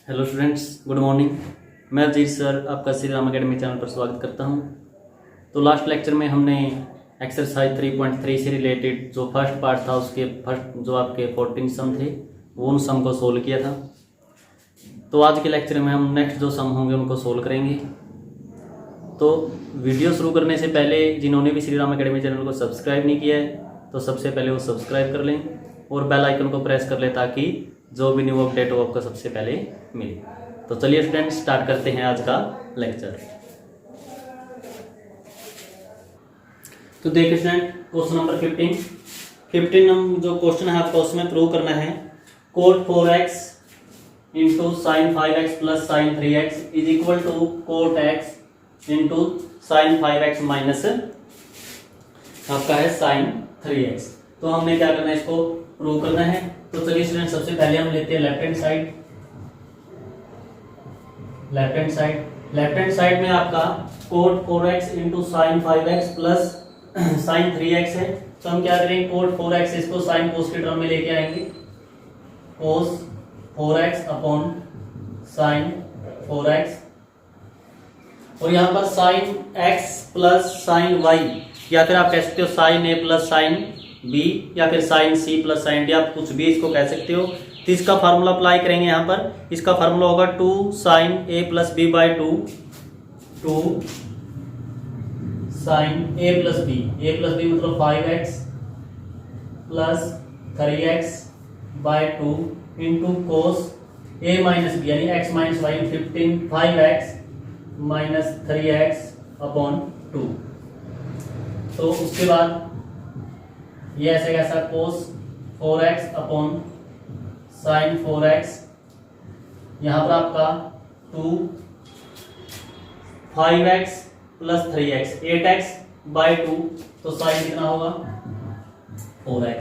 Hello students, good morning. मैं Ajit sir आपका Shri Ram academy channel पर स्वागत करता हूं। तो लास्ट लेक्चर में हमने एक्सरसाइज 3.3 से रिलेटेड जो फर्स्ट पार्ट था उसके फर्स्ट जो आपके 14 सम थे वो उन सम को सोल्व किया था। तो आज के लेक्चर में हम नेक्स्ट जो सम होंगे उनको सोल्व करेंगे। तो वीडियो शुरू करने से पहले जिन्होंने भी श्री राम अकेडमी चैनल को सब्सक्राइब नहीं किया है तो सबसे पहले वो सब्सक्राइब कर लें और बेल आइकन को प्रेस कर लें ताकि जो भी न्यू अपडेट हो आपको सबसे पहले मिले। तो चलिए स्टूडेंट स्टार्ट करते हैं आज का लेक्चर। तो देखिए स्टूडेंट, क्वेश्चन नंबर 15 जो क्वेश्चन है आपको उसमें प्रूव करना है cot 4x into sine 5x plus sine 3x is equal to cot x into sine 5x minus आपका है साइन 3x। तो हमने क्या करना है, इसको प्रूव करना है। तो चलिए स्टूडेंट सबसे पहले हम लेते हैं लेफ्ट हैंड साइड में आपका cot 4x into sine 5x plus sine 3x है। तो हम क्या करेंगे, cot 4x इसको साइन कोस के टर्म में लेके आएंगे, cos 4x upon sine 4x, और यहाँ पर sine x plus sine y, या फिर आप कह सकते हो sine a plus sine b, या फिर sine c plus sine d, आप कुछ भी इसको कह सकते हो। तो इसका फार्मूला अप्लाई करेंगे। यहाँ पर इसका फार्मूला होगा 2 sine a plus b by 2 sine a plus b मतलब 5x plus 3x by 2 into cos a minus b यानी x minus y 5x minus 3x upon 2। तो उसके बाद ये ऐसे कैसा कोस 4x अपॉन साइन 4x, यहाँ पर आपका 2 5x plus 3x 8x by 2, तो साइन कितना होगा 4x।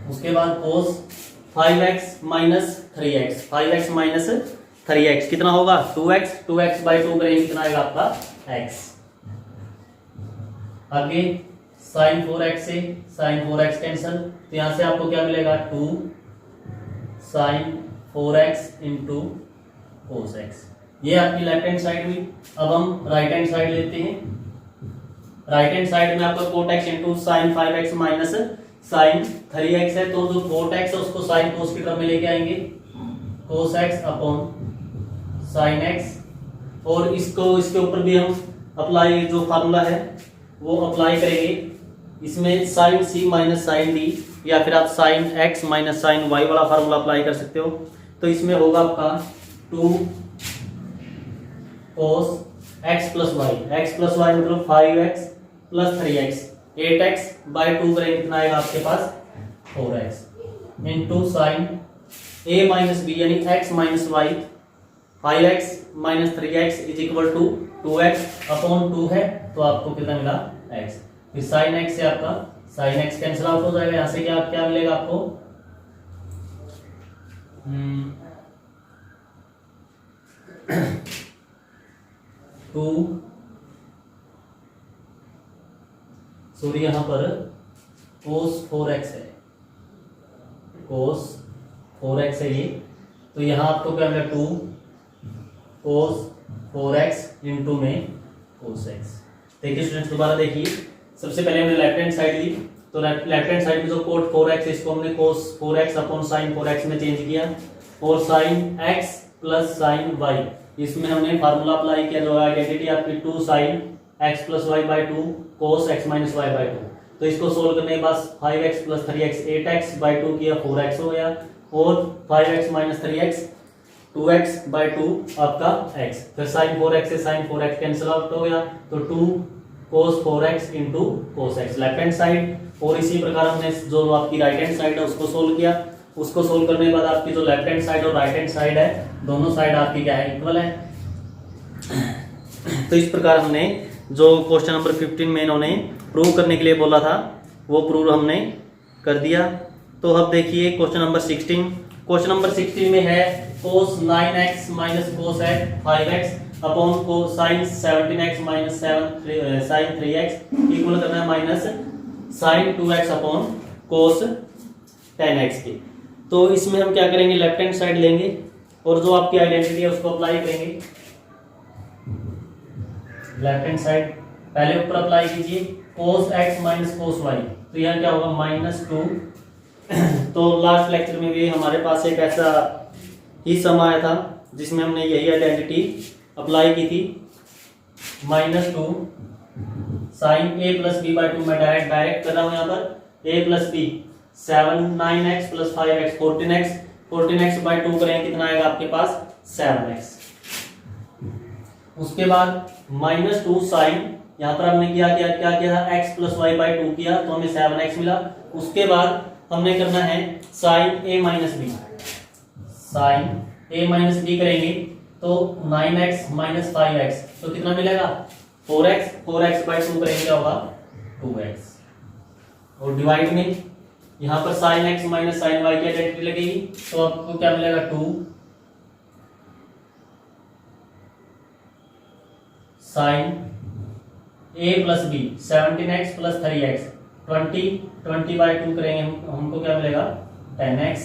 उसके बाद कोस 5x minus 3x 5x minus 3x कितना होगा 2x बाई 2 करेंगे कितना आएगा आपका x। आगे साइन 4x से साइन 4x कैंसल, तो यहां से आपको क्या मिलेगा 2 sine 4x into cos x। ये आपकी लेफ्ट हैंड साइड हुई। अब हम राइट हैंड साइड लेते हैं। राइट हैंड साइड में आपका cot x into sine 5x minus sine 3x है। तो जो cot x है उसको साइन कोस की टर्म में लेके आएंगे, cos x upon sine x, और इसको इसके ऊपर भी हम अप्लाई जो फार्मूला है वो अप्लाई करेंगे। इसमें sine c minus sine d, या फिर आप sine x minus sine y वाला फार्मूला अप्लाई कर सकते हो। तो इसमें होगा आपका 2 cos x प्लस y मतलब 5x plus 3x 8x by 2 करेंगे कितना आएगा आपके पास 4x into sine a minus b यानी x minus y 5x minus 3x is equal to 2x upon 2 है, तो आपको कितना मिला x। फिर साइन x से आपका साइन x कैंसिल आउट हो जाएगा। यहां से क्या मिलेगा आपको 2 सॉरी यहां पर cos 4x है, cos 4x है ये। तो यहां आपको क्या मिला 2 cos 4x इंटू में cos x। देखिए स्टूडेंट्स दोबारा देखिए, सबसे पहले हमने लेफ्ट हैंड साइड ली। तो लेफ्ट हैंड साइड में जो cot 4x है इसको हमने cos 4x upon sine 4x में चेंज किया, और sine x plus sine y इसमें हमने फार्मूला अप्लाई किया जो आइडेंटिटी आपकी 2 sine x plus y by 2 cos x minus y by 2। तो इसको सोल्व करने के बाद 5x plus 3x 8x by 2 किया 4x हो गया, और 5x minus 3x 2x by 2 आपका x। फिर साइन 4x से साइन 4x कैंसिल आउट हो गया, तो 2 cos 4x into cos x left hand side. और इसी प्रकार हमने जो आपकी राइट हैंड साइड है उसको सोल्व किया। उसको सोल्व करने के बाद आपकी जो लेफ्ट हैंड साइड और राइट हैंड साइड है दोनों साइड आपकी क्या है इक्वल है। तो इस प्रकार हमने जो क्वेश्चन नंबर 15 में इन्होंने प्रूव करने के लिए बोला था वो प्रूव हमने कर दिया। तो अब देखिए क्वेश्चन नंबर 16। क्वेश्चन नंबर 16 में है cos 9x minus cos 5x upon को sine 17x minus sine 3x equal करना है माइनस साइन 2x अपॉन कोस 10x के। तो इसमें हम क्या करेंगे, लेफ्ट हैंड साइड लेंगे और जो आपकी आइडेंटिटी है उसको अप्लाई करेंगे लेफ्ट हैंड साइड। पहले ऊपर अप्लाई कीजिए cos x minus cos y, तो यहाँ क्या होगा -2। तो लास्ट लेक्चर में भी हमारे पास एक ऐसा ही सम आया था जिसमें हमने यही आइडेंटिटी अप्लाई की थी। -2 sin a plus b by 2, मैं डायरेक्ट कर रहा हूँ यहाँ पर a plus b 9x plus 5x 14x by 2 करेंगे कितना आएगा आपके पास 7x। उसके बाद -2 साइन, यहाँ पर हमने क्या किया था x प्लस वाई बाई 2 किया तो हमें 7x मिला। उसके बाद हमने करना है sine a minus b, sine a minus b करेंगे तो 9x माइनस 5x तो कितना मिलेगा 4x बाई 2 करेंगे क्या होगा 2x। और डिवाइड में यहाँ पर sine x minus sine y की आइडेंटिटी लगेगी तो आपको क्या मिलेगा 2 sine a plus b 17x plus 3x 20 by 2 करेंगे हमको क्या मिलेगा 10x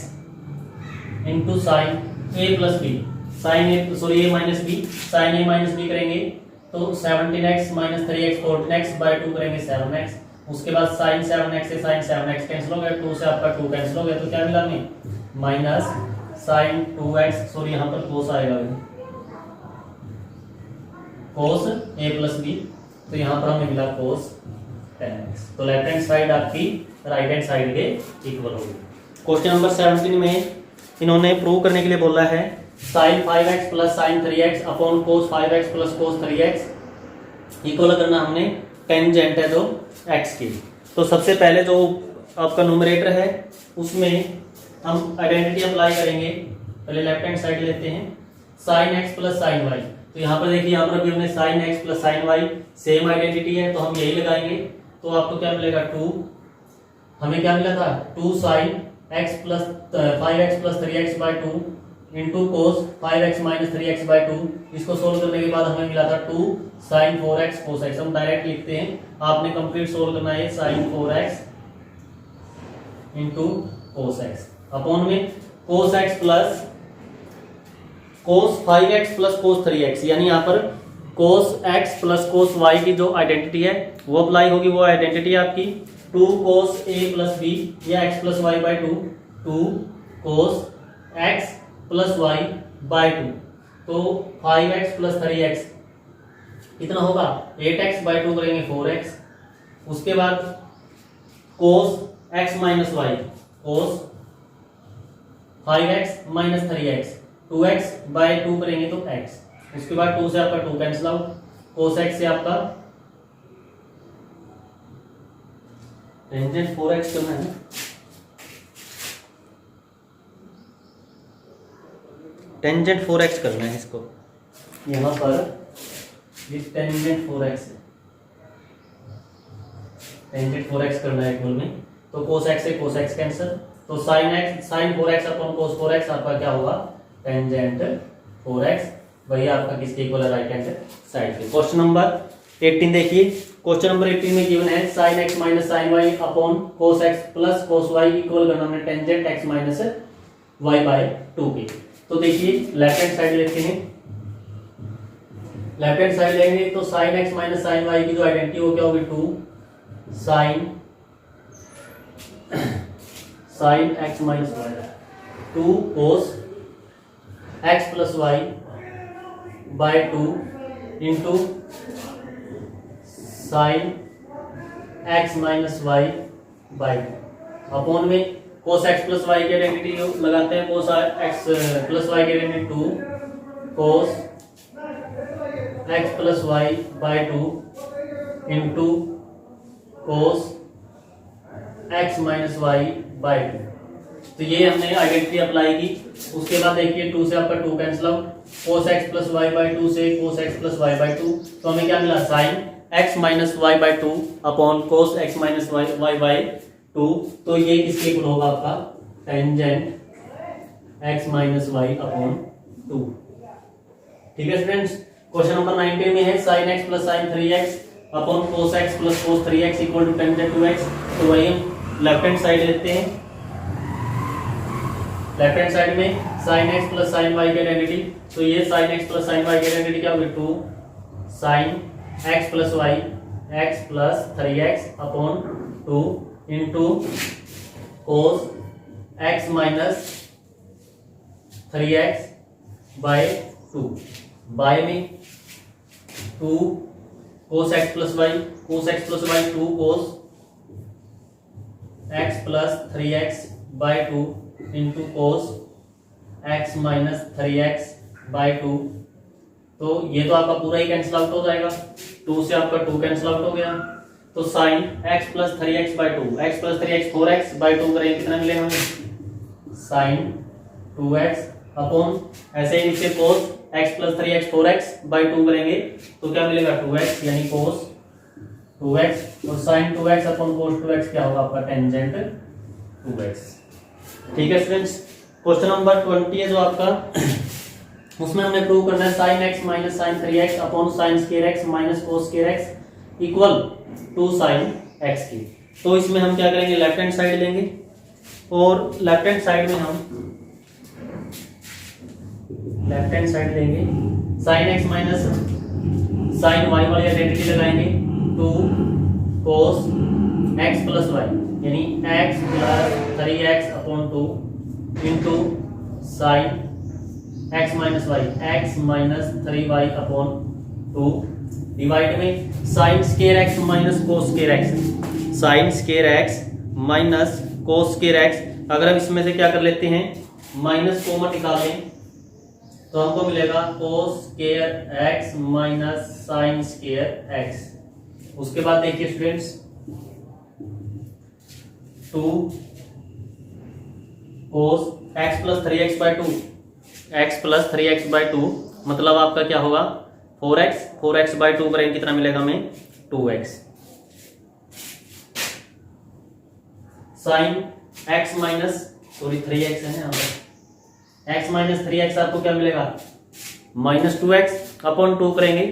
into sine a plus b a minus b sine a minus b करेंगे तो 17x minus 3x 14x by 2 करेंगे 7x। उसके बाद साइन 7x से साइन 7x कैंसिल हो गया, 2 से आपका 2 कैंसिल हो गया तो क्या मिला हमें माइनस साइन 2x, यहाँ पर कोस आएगा कोस a प्लस बी, तो यहाँ पर हमें मिला कोस 10x। तो लेफ्ट हैंड साइड आपकी राइट हैंड साइड के इक्वल होगी। क्वेश्चन नंबर 17 में इन्होंने प्रूव करने के लिए बोला है sine 5x plus sine 3x upon cos 5x plus cos 3x equal करना हमने टेंजेंट है तो x की। तो सबसे पहले जो आपका न्यूमरेटर है उसमें हम आइडेंटिटी अप्लाई करेंगे। पहले लेफ्ट हैंड साइड लेते हैं sine x plus sine y, तो यहाँ पर देखिए यहाँ पर भी हमने sine x plus sine y same identity है तो हम यही लगाएंगे। तो आपको क्या मिलेगा 2, हमें क्या मिला था 2 sine x plus 5x plus 3x by 2 into cos 5x minus 3x by 2। इसको सोल्व करने के बाद हमें मिला था 2 साइन 4x कोस x। हम डायरेक्ट लिखते हैं, आपने कंप्लीट सोल्व करना है sine 4x into cos x upon में cos x plus cos 5x plus cos 3x, यानी यहाँ पर cos x plus cos y की जो आइडेंटिटी है वो अप्लाई होगी। वो आइडेंटिटी है आपकी 2 कोस a प्लस b या x plus y by 2 cos x plus y by 2, तो 5x प्लस 3x कितना होगा 8x बाई 2 करेंगे 4x। उसके बाद कोस x minus y cos 5x minus 3x 2x by 2 करेंगे तो x। उसके बाद 2 से आपका 2 कैंसिल आउट, कोस x से आपका टेंजेंट 4x करना है, टेंजेंट 4x करना है इसको। यहाँ पर ये टेंजेंट 4x है, टेंजेंट 4x करना है इक्वल में, तो कोस x से कोस x कैंसिल, तो sine 4x upon cos 4x आपका क्या होगा टेंजेंट 4x। वही आपका किसके इक्वल है राइट हैंड साइड के। क्वेश्चन नंबर 18 देखिए, क्वेश्चन नंबर 18 में गिवन है sine x minus sine y upon cos x plus cos y equal करना हमने tangent x minus y by 2 की। तो देखिए लेफ्ट हैंड साइड लेते हैं, लेफ्ट हैंड साइड लेंगे तो sine x minus sine y की जो आइडेंटिटी वो क्या होगी 2 sine x minus y 2 cos x plus y by 2 into sine x minus y by 2 upon में कोस x प्लस y की आइडेंटिटी लगाते हैं, कोस x प्लस y की identity 2 cos x plus y by 2 into cos x minus y by 2। तो ये हमने identity apply की। उसके बाद देखिए 2 से आपका 2 cancel out, cos x plus y by 2 से cos x plus y by 2, तो हमें क्या मिला sine x minus y by 2 upon cos x minus y by 2। तो ये किसके इक्वल होगा आपका tangent x minus y upon 2। ठीक है स्टूडेंट्स, क्वेश्चन नंबर 19 में है sine x plus sine 3x upon cos x plus cos 3x equal to tangent 2x। तो वही हम लेफ्ट हैंड साइड लेते हैं, लेफ्ट हैंड साइड में sine x plus sine y की आइडेंटिटी, तो ये sine x plus sine y की आइडेंटिटी क्या होगी, 2 sine x plus y x plus 3x upon 2 into cos x minus 3x by 2, by में 2 cos x plus y 2 cos x plus 3x by 2 into cos x minus 3x by 2। तो ये तो आपका पूरा ही cancel out हो जाएगा, 2 से आपका 2 कैंसिल आउट हो गया। तो sine x plus 3x by 2 x plus 3x 4x by 2 करेंगे कितना मिलेगा हमें, साइन 2x अपॉन ऐसे ही नीचे कोस x plus 3x 4x by 2 करेंगे तो क्या मिलेगा 2x, यानी कोस 2x और साइन 2x अपॉन कोस 2x क्या होगा आपका टेंजेंट 2x। ठीक है स्टूडेंट्स, क्वेश्चन नंबर 20 है जो आपका, उसमें हमने प्रूव करना है sine x minus sine 3x upon sine square x minus cos square x equal to sine x की। तो इसमें हम क्या करेंगे, लेफ्ट हैंड साइड लेंगे और लेफ्ट हैंड साइड में हम लेफ्ट हैंड साइड लेंगे, sine x minus sine y वाली आइडेंटिटी लगाएंगे, 2 कोस एक्स प्लस वाई यानी x plus 3x upon 2 into sine x minus y x minus 3y upon 2 divide में sine square x minus cos square x, sine square x minus cos square x. अगर हम इसमें से क्या कर लेते हैं, माइनस कॉमन निकालें तो हमको मिलेगा cos square x minus sine square x. उसके बाद देखिए students 2 cos x plus 3x by 2 x plus 3x by 2 मतलब आपका क्या होगा 4x बाय 2 करेंगे कितना मिलेगा हमें 2x। Sign x minus 3x है यहाँ पर, x माइनस 3x आपको क्या मिलेगा माइनस 2x अपॉन 2 करेंगे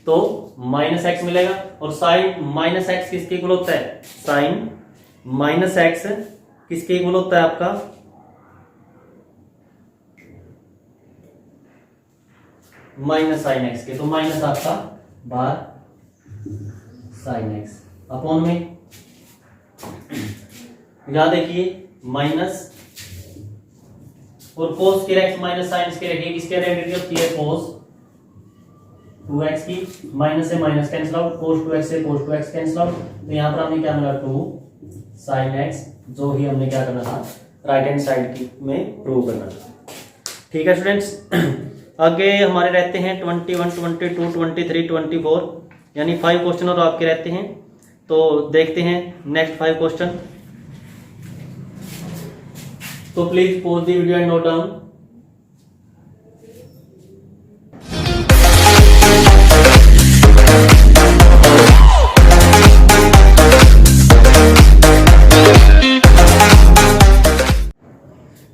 तो माइनस x मिलेगा। और साइन माइनस x किसके इक्वल होता है, साइन माइनस x किसके इक्वल होता है आपका, माइनस साइन x के, तो माइनस आपका बार साइन x अपॉन में यहां देखिए माइनस और कोस square x minus sine square x किसकी आइडेंटिटी होती है, कोस 2x की, माइनस से माइनस कैंसिल आउट, कोस 2x से कोस 2x कैंसिल आउट। तो यहाँ पर हमें क्या मिला 2 साइन x, जो ही हमने क्या करना था राइट हैंड साइड की में प्रूव करना था। ठीक है स्टूडेंट्स, आगे हमारे रहते हैं 21, 22, 23, 24 यानी 5 क्वेश्चन और आपके रहते हैं। तो देखते हैं नेक्स्ट 5 क्वेश्चन। तो please pause the video and note down.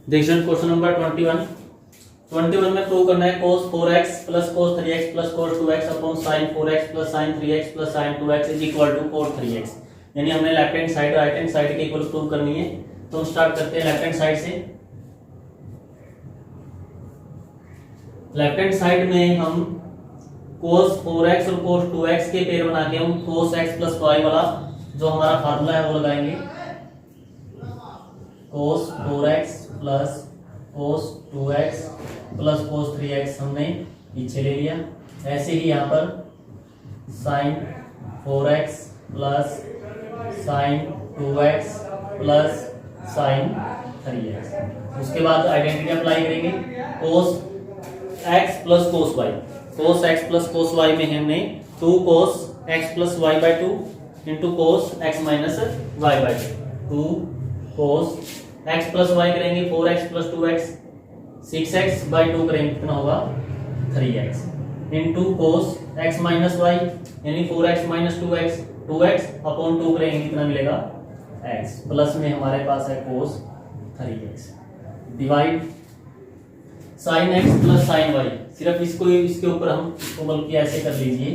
देखिए क्वेश्चन नंबर 21 में प्रूव करना है cos 4x plus cos 3x plus cos 2x upon sin 4x plus sin 3x plus sin 2x is equal to cos 3x। यानी हमने left hand side right hand side के equal prove करनी है। तो हम start करते हैं left hand side से। लेफ्ट हैंड साइड में हम cos 4x और cos 2x के पेयर बना के हम cos x प्लस y वाला जो हमारा फार्मूला है वो लगाएंगे। cos 4x plus cos 2x plus cos 3x हमने पीछे ले लिया। ऐसे ही यहाँ पर sin 4x plus sin 2x plus sin 3x। उसके बाद आइडेंटिटी अप्लाई करेंगे cos x plus cos y। cos x plus cos y में हमने 2 cos x plus y by 2 into cos x minus y by 2 cos x plus y करेंगे 4x plus 2x 6x by 2 करेंगे कितना होगा 3x into cos x minus y यानी 4x minus 2x upon 2 करेंगे कितना मिलेगा x प्लस में हमारे पास है cos 3x divide sin x plus sin y। सिर्फ इसको इसके ऊपर हम इसको बल्कि ऐसे कर लीजिए।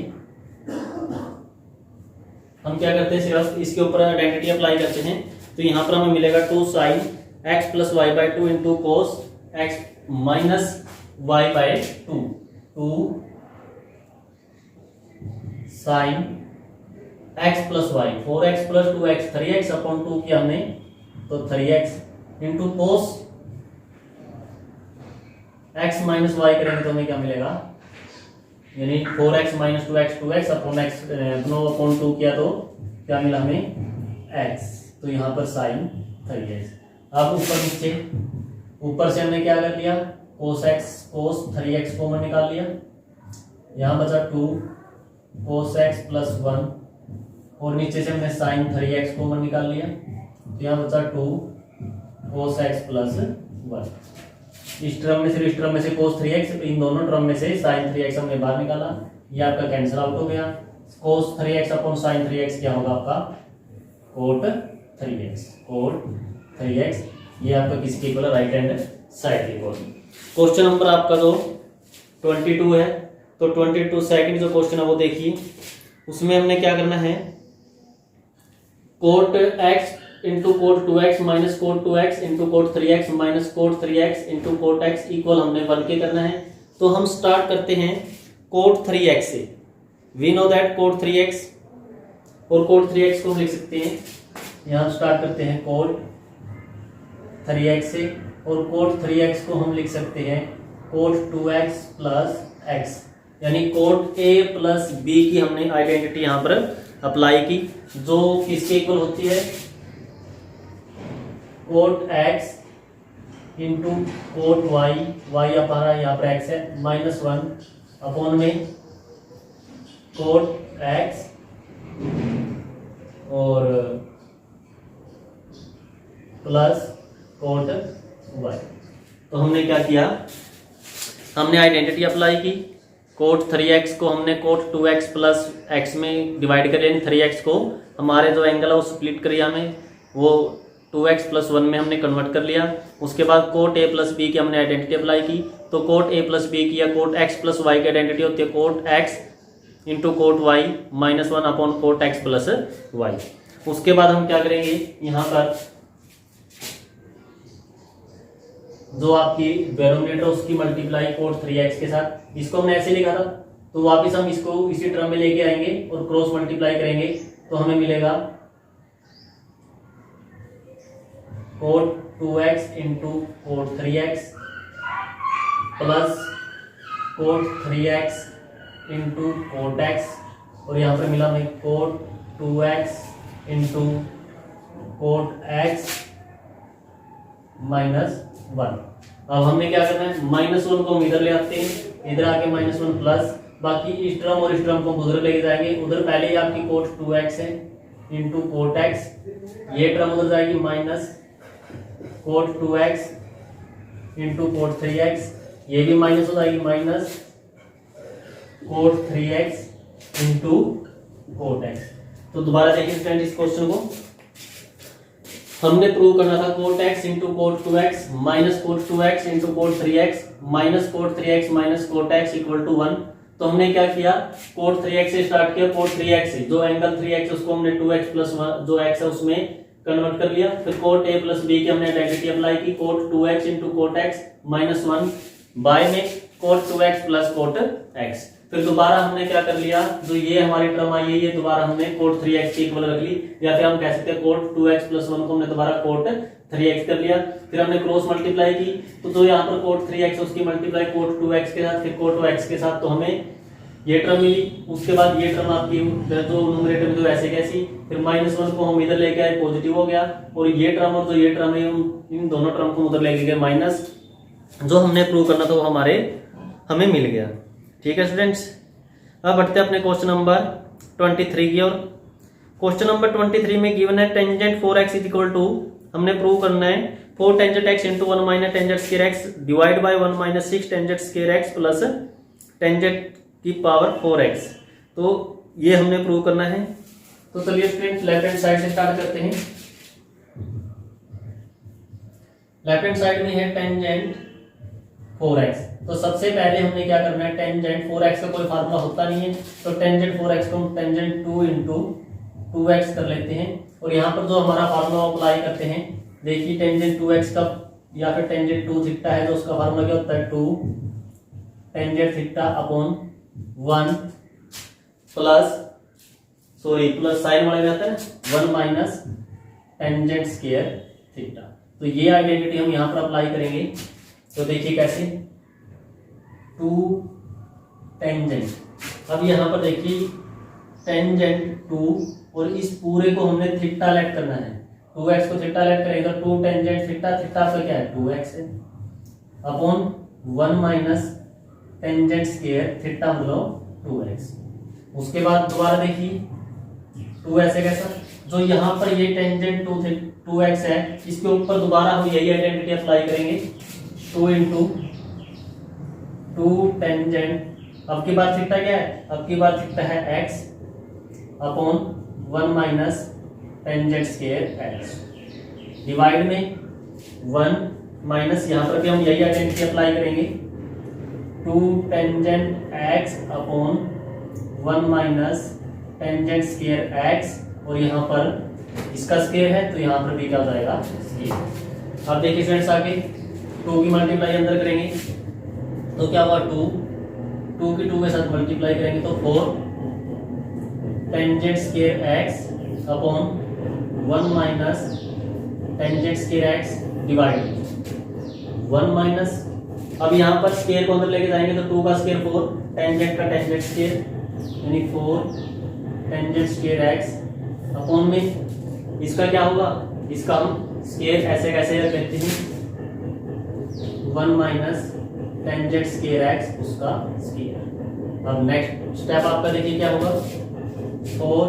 हम क्या करते हैं सिर्फ इसके ऊपर आइडेंटिटी अप्लाई करते हैं। तो यहाँ पर हमें मिलेगा 2 sin x plus y by two into cos x minus y by two, two sine x plus y, 4x plus 2x, 3x upon 2 किया हमने तो 3x into cos x minus y करेंगे तो हमें क्या मिलेगा, यानी 4x minus 2x, 2x upon x दोनों अपॉन 2 किया तो क्या मिला हमें x, तो यहाँ पर साइन 3x। अब ऊपर नीचे, ऊपर से हमने क्या कर लिया, कोस x कोस 3x कॉमन निकाल लिया, यहाँ बचा 2 कोस x प्लस 1 और नीचे से हमने साइन 3x कॉमन निकाल लिया, तो यहाँ बचा 2 कोस x प्लस 1। इस टर्म में से इस टर्म में से कोस 3x, इन दोनों टर्म में से साइन 3x हमने बाहर निकाला, ये आपका कैंसिल आउट हो गया। कोस 3x अपॉन साइन 3x क्या होगा आपका, कोट 3x, कोट 3x। ये आपका किसके इक्वल है, राइट हैंड साइड के इक्वल। क्वेश्चन नंबर आपका जो 22 है, तो 22 सेकंड जो क्वेश्चन है वो देखिए, उसमें हमने क्या करना है, cot x into cot 2x minus cot 2x into cot 3x minus cot 3x into cot x equal हमने 1 के करना है। तो हम स्टार्ट करते हैं कोट 3x से। We know that coat 3x, और कोट 3x को हम लिख सकते हैं, यहाँ स्टार्ट करते हैं कोट 3x से, और कोट 3x को हम लिख सकते हैं कोट 2x प्लस x, यानी कोट a प्लस b की हमने आइडेंटिटी यहाँ पर अप्लाई की, जो किसके इक्वल होती है, cot x into cot y, y हमारा यहाँ पर x है माइनस 1 अपॉन में कोट x और प्लस कोट y। तो हमने क्या किया, हमने आइडेंटिटी अप्लाई की, कोट 3x को हमने कोट 2x प्लस x में डिवाइड कर लिया, 3x को हमारे जो एंगल है वो स्प्लिट करिए हमें, वो 2x प्लस 1 में हमने कन्वर्ट कर लिया। उसके बाद कोट a प्लस बी की हमने आइडेंटिटी अप्लाई की, तो कोट a प्लस बी की या कोट x प्लस y की आइडेंटिटी होती है cot x into cot y minus 1 upon cot x plus y। उसके बाद हम क्या करेंगे, यहाँ पर जो आपकी डेनोमिनेटर उसकी मल्टीप्लाई कोट 3x के साथ, इसको हमने ऐसे लिखा था, तो वापस हम इसको इसी टर्म में लेके आएंगे और क्रॉस मल्टीप्लाई करेंगे, तो हमें मिलेगा cot 2x into cot 3x plus cot 3x into cot x, और यहाँ पर मिला हमें cot 2x into cot x minus 1। अब हमने क्या करना है, माइनस 1 को हम इधर ले आते हैं, इधर आके माइनस 1 प्लस, बाकी इस टर्म और इस टर्म को उधर लेके जाएंगे, उधर पहले ही आपकी कोट 2x है इंटू कोट x, ये टर्म उधर जाएगी minus cot 2x into cot 3x, ये भी माइनस हो जाएगी minus cot 3x into cot x। तो दोबारा देखिए स्टूडेंट, इस क्वेश्चन को हमने प्रूव करना था cot x into cot 2x minus cot 2x into cot 3x minus cot 3x minus cot x equal to 1। तो हमने क्या किया, कोट 3x से स्टार्ट किया, कोट 3x से जो एंगल 3x उसको हमने 2x प्लस 1 जो x है उसमें कन्वर्ट कर लिया, फिर कोट a प्लस b की हमने आइडेंटिटी अप्लाई की, cot 2x into cot x minus 1 by में cot 2x plus cot x। फिर दोबारा हमने क्या कर लिया, जो ये हमारी टर्म आई है ये दोबारा हमने कोट 3x के इक्वल रख ली, या फिर हम कह सकते हैं कोट 2x प्लस 1 को हमने दोबारा कोट 3x कर लिया। फिर हमने क्रॉस मल्टीप्लाई की, तो जो यहाँ पर कोट 3x उसकी मल्टीप्लाई कोट 2x के साथ, फिर कोट x के साथ, तो हमें ये टर्म मिली। उसके बाद ये टर्म आपकी जो न्यूमरेटर में तो ऐसे कैसी, फिर माइनस 1 को हम इधर लेके आए, पॉजिटिव हो गया, और ये टर्म और जो ये टर्म है इन दोनों टर्म को उधर लेके गए माइनस, जो हमने प्रूव करना था वो हमें मिल गया। ठीक है स्टूडेंट्स, अब बढ़ते हैं अपने क्वेश्चन नंबर 23 की ओर। क्वेश्चन नंबर 23 में गिवन है tangent 4x is equal to, हमने प्रूव करना है 4 tangent x into 1 minus tangent square x divide by 1 minus 6 tangent square x plus tangent की पावर 4x। तो ये हमने प्रूव करना है। तो चलिए स्टूडेंट्स लेफ्ट हैंड साइड से स्टार्ट करते हैं। लेफ्ट हैंड साइड में है टेंजेंट 4x, तो सबसे पहले हमने क्या करना है, टेंजेंट 4x का कोई फार्मूला होता नहीं है, तो टेंजेंट 4x को हम टेंजेंट 2 इंटू 2x कर लेते हैं, और यहाँ पर जो हमारा फार्मूला अप्लाई करते हैं देखिए टेंजेंट 2x का या फिर टेंजेंट 2 थीटा है तो उसका फार्मूला क्या होता है 2 tangent theta upon 1 plus sign वाला जाता है 1 माइनस टेंजेंट स्क्वायर थीटा। तो ये आइडेंटिटी हम यहां पर अप्लाई करेंगे। तो देखिए कैसे 2 टेंजेंट, अब यहां पर देखिए टेंजेंट 2 और इस पूरे को हमने थीटा लेट करना है। 2x को थीटा लेट करेंगे तो 2 टेंजेंट थीटा, थीटा पे क्या है 2x है upon 1 minus tangent square theta मतलब 2x। उसके बाद दोबारा देखिए 2 ऐसे कैसा, जो यहाँ पर ये टेंजेंट 2x है इसके ऊपर दोबारा हम यही आइडेंटिटी अप्लाई करेंगे 2 इंटू 2 टेंजेंट, अब की बार थीटा क्या है, अब की बार थीटा है x upon 1 minus tangent square x divide में 1 माइनस यहाँ पर भी हम यही आइडेंटिटी अप्लाई करेंगे 2 tangent x upon 1 minus tangent square x, और यहाँ पर इसका स्क्वायर है तो यहाँ पर भी क्या हो जाएगा स्क्वायर। अब देखिए फ्रेंड्स आगे 2 की मल्टीप्लाई अंदर करेंगे तो क्या हुआ 2 की 2 के साथ मल्टीप्लाई करेंगे तो 4 tangent square x upon 1 minus tangent square x divide 1 minus, अब यहाँ पर स्क्वायर को अंदर लेके जाएंगे तो 2 का स्क्वायर 4 टेंजेंट का टेंजेंट स्क्वायर यानी 4 टेंजेंट स्क्वायर x अपॉन में इसका क्या होगा, इसका हम स्क्वायर ऐसे कैसे रख लेते हैं 1 माइनस टेंजेंट स्क्वायर x उसका स्क्वायर। अब नेक्स्ट स्टेप आपका देखिए क्या होगा 4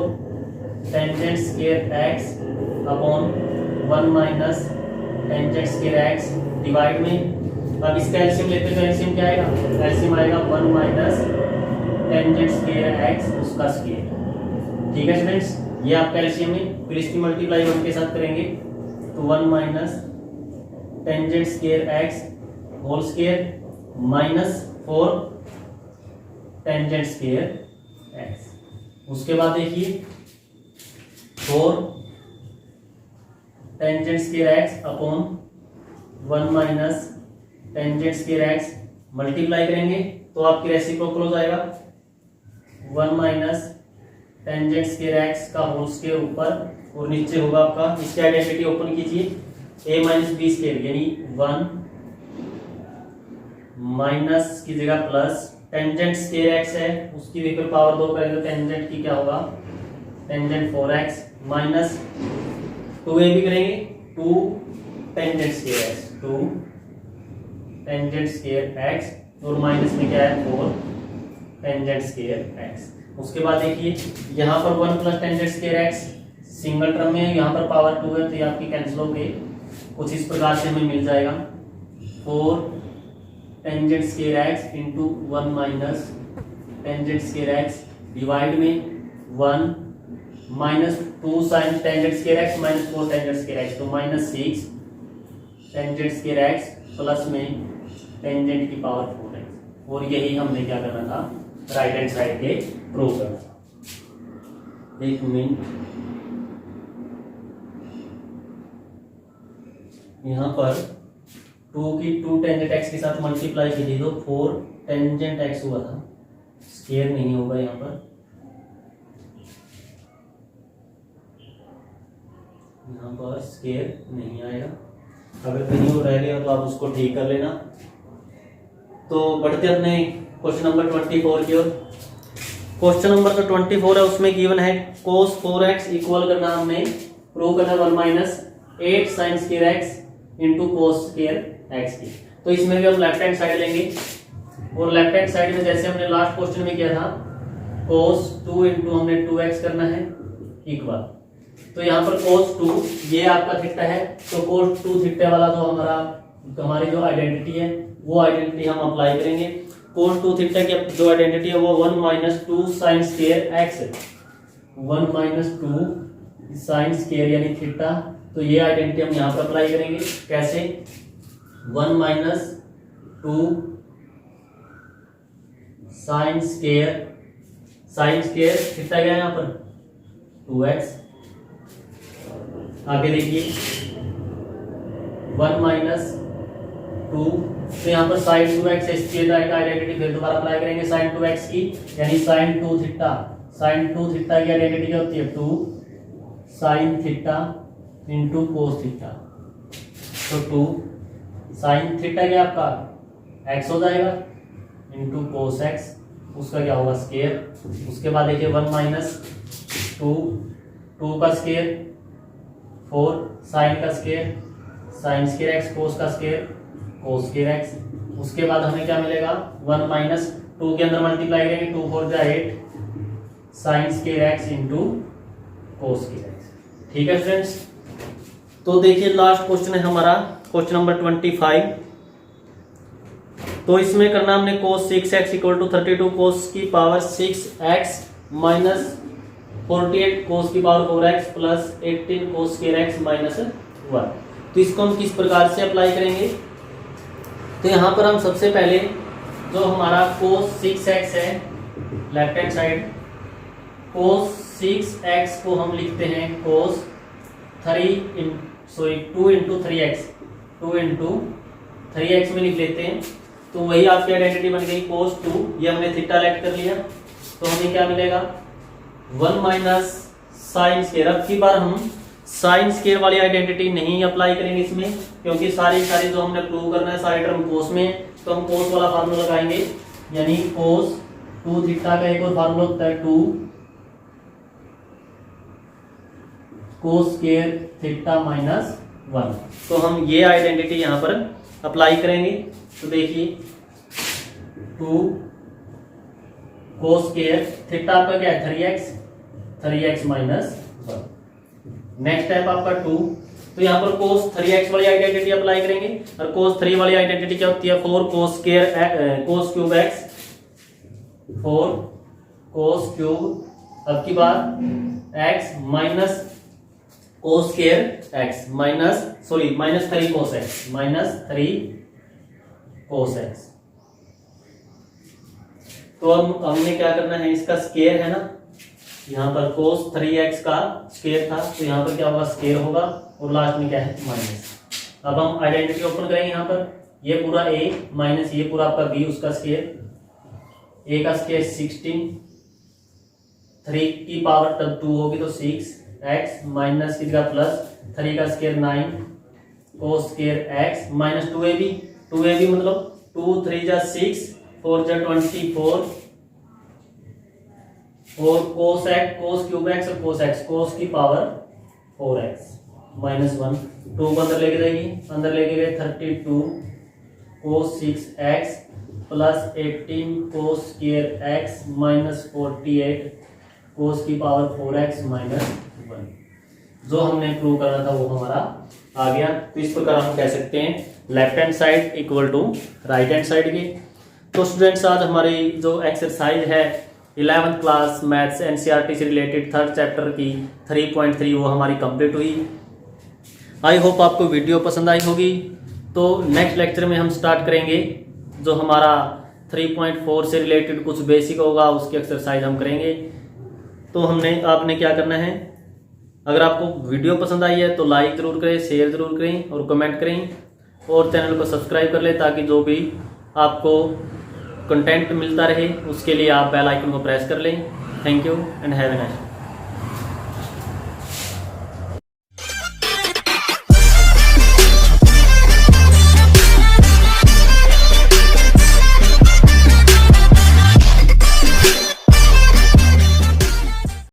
tangent square x upon 1 minus tangent square x divide में, अब इसका एलसीएम लेते हैं तो एलसीएम क्या आएगा, एलसीएम आएगा 1 माइनस टेंजेंट स्क्वायर x उसका स्क्वायर। ठीक है स्टूडेंट्स, ये आपका एलसीएम है। फिर इसकी मल्टीप्लाई 1 के साथ करेंगे तो 1 minus tangent square x whole square minus 4 tangent square x। उसके बाद देखिए 4 tangent square x upon 1 minus tangent square x multiply करेंगे तो आपकी रेसिप्रोकल हो जाएगा 1 माइनस टेंजेंट स्क्वायर x का होल स्क्वायर ऊपर और नीचे होगा आपका, इसकी आइडेंटिटी ओपन कीजिए a माइनस बी स्क्वायर यानी 1 माइनस की जगह प्लस टेंजेंट स्क्वायर x है उसकी ऊपर पावर 2 करेंगे तो टेंजेंट की क्या होगा टेंजेंट 4x माइनस 2a भी करेंगे 2 tangent square x 2 tangent square x और माइनस में क्या है 4 टेंजेंट स्क्वायर x। उसके बाद देखिए यहाँ पर 1 plus tangent square x single term में, यहाँ पर पावर 2 है तो ये आपकी कैंसिल हो गई। कुछ इस प्रकार से हमें मिल जाएगा 4 tangent square x into 1 minus tangent square x divide में 1 minus 2 sine tangent square x minus 4 tangent square x तो minus 6 tangent square x plus में टेंजेंट की पावर 4x, और यही हमने क्या करना था राइट हैंड साइड के प्रूव करना था। एक मिनट, यहाँ पर 2 की 2 टेंजेंट x के साथ मल्टीप्लाई कीजिए तो 4 टेंजेंट x हुआ था, स्क्वायर नहीं होगा यहाँ पर, यहाँ पर स्क्वायर नहीं आएगा। अगर कहीं वो रह गया तो आप उसको ठीक कर लेना। तो बढ़ते अपने क्वेश्चन नंबर 24 की ओर। क्वेश्चन नंबर जो 24 है उसमें गिवन है cos 4x इक्वल करना, हमने प्रूव करना 1 minus 8 sign square x into cos square x की। तो इसमें भी हम लेफ्ट हैंड साइड लेंगे और लेफ्ट हैंड साइड में जैसे हमने लास्ट क्वेश्चन में किया था cos 2 इंटू हमने 2x करना है इक्वल। तो यहाँ पर cos 2 ये आपका थीटा है तो cos 2 थीटा वाला जो हमारी जो आइडेंटिटी है वो आइडेंटिटी हम अप्लाई करेंगे। cos 2 थीटा की जो आइडेंटिटी है वो 1 माइनस 2 साइन स्क्वायर x है, 1 माइनस 2 साइन स्क्वायर यानी थीटा। तो ये आइडेंटिटी हम यहाँ पर अप्लाई करेंगे कैसे 1 माइनस 2 साइन स्क्वायर थीटा क्या है यहाँ पर 2x। आगे देखिए 1 माइनस 2, तो यहाँ पर साइन 2x इसकी आइडेंटिटी फिर दोबारा अप्लाई करेंगे साइन 2x की, यानी साइन 2 थीटा, साइन 2 थीटा की आइडेंटिटी क्या होती है 2 sine theta into cos theta, तो 2 साइन थीटा क्या आपका x हो जाएगा इंटू कोस x, उसका क्या होगा स्केयर। उसके बाद देखिए 1 माइनस 2 का स्केयर 4 साइन का स्केयर साइन स्केयर x कोस का स्केयर कोस स्केयर x। उसके बाद हमें क्या मिलेगा 1 माइनस 2 के अंदर मल्टीप्लाई करेंगे 2 4 जा 8 sine square x into cos square x। ठीक है फ्रेंड्स, तो देखिए लास्ट क्वेश्चन है हमारा क्वेश्चन नंबर 25। तो इसमें करना हमने cos 6x equal to 32 cos की पावर 6x माइनस 48 cos की power 4x plus 18 cos square x minus 1। तो इसको हम किस प्रकार से अप्लाई करेंगे, तो यहाँ पर हम सबसे पहले जो हमारा cos 6x है left hand side, cos 6x को हम लिखते हैं cos 2 into 3x 2 into 3x में लिख लेते हैं। तो वही आपकी आइडेंटिटी बन गई cos 2, ये हमने थीटा लेट कर लिया, तो हमें क्या मिलेगा 1 माइनस साइन स्केयर। अब की बार हम साइन स्केयर वाली आइडेंटिटी नहीं अप्लाई करेंगे इसमें, क्योंकि सारी जो हमने प्रूव करना है सारी टर्म कोस में, तो हम कोस वाला फार्मूला लगाएंगे, यानी कोस 2 थीटा का एक और फार्मूला होता है 2 कोस स्केयर थीटा माइनस 1। तो हम ये आइडेंटिटी यहाँ पर अप्लाई करेंगे। तो देखिए 2 कोस स्केयर थीटा आपका क्या है 3x माइनस 1। नेक्स्ट स्टेप आपका 2, तो यहाँ पर cos 3x वाली आइडेंटिटी अप्लाई करेंगे, और cos 3 वाली आइडेंटिटी क्या होती है 4 cos square cos cube x 4 cos cube, अब की बार x minus cos square x minus minus 3 cos x minus 3 cos x। तो अब हमने क्या करना है, इसका स्क्वायर है ना, यहाँ पर cos 3x का स्क्वायर था, तो यहाँ पर क्या होगा स्क्वायर होगा, और लास्ट में क्या है माइनस। अब हम आइडेंटिटी ओपन करेंगे, यहाँ पर ये पूरा a माइनस ये पूरा आपका b, उसका स्क्वायर, a का स्क्वायर 16 3 की पावर तब 2 होगी तो 6x माइनस की जगह प्लस 3 का square 9 cos square x minus 2ab मतलब 2 3 जा 6 4 जा 24 और cos x cos cube x और cos x cos की पावर 4x माइनस 1 2 को अंदर लेके जाएगी, अंदर लेके गए 32 cos 6x plus 18 cos square x minus 48 cos की पावर 4x माइनस 1। जो हमने प्रूव करना था वो हमारा आ गया। तो इस प्रकार हम कह सकते हैं left hand side equal to right hand side के। तो स्टूडेंट्स आज हमारी जो एक्सरसाइज है 11th क्लास मैथ्स एनसीईआरटी से रिलेटेड थर्ड चैप्टर की 3.3 वो हमारी कंप्लीट हुई। आई होप आपको वीडियो पसंद आई होगी। तो नेक्स्ट लेक्चर में हम स्टार्ट करेंगे जो हमारा 3.4 से रिलेटेड कुछ बेसिक होगा, उसकी एक्सरसाइज हम करेंगे। तो आपने क्या करना है, अगर आपको वीडियो पसंद आई है तो लाइक ज़रूर करें, शेयर ज़रूर करें और कमेंट करें, और चैनल को सब्सक्राइब कर लें ताकि जो भी आपको कंटेंट मिलता रहे उसके लिए आप बेल आइकन को प्रेस कर लें। Thank you and have a nice day.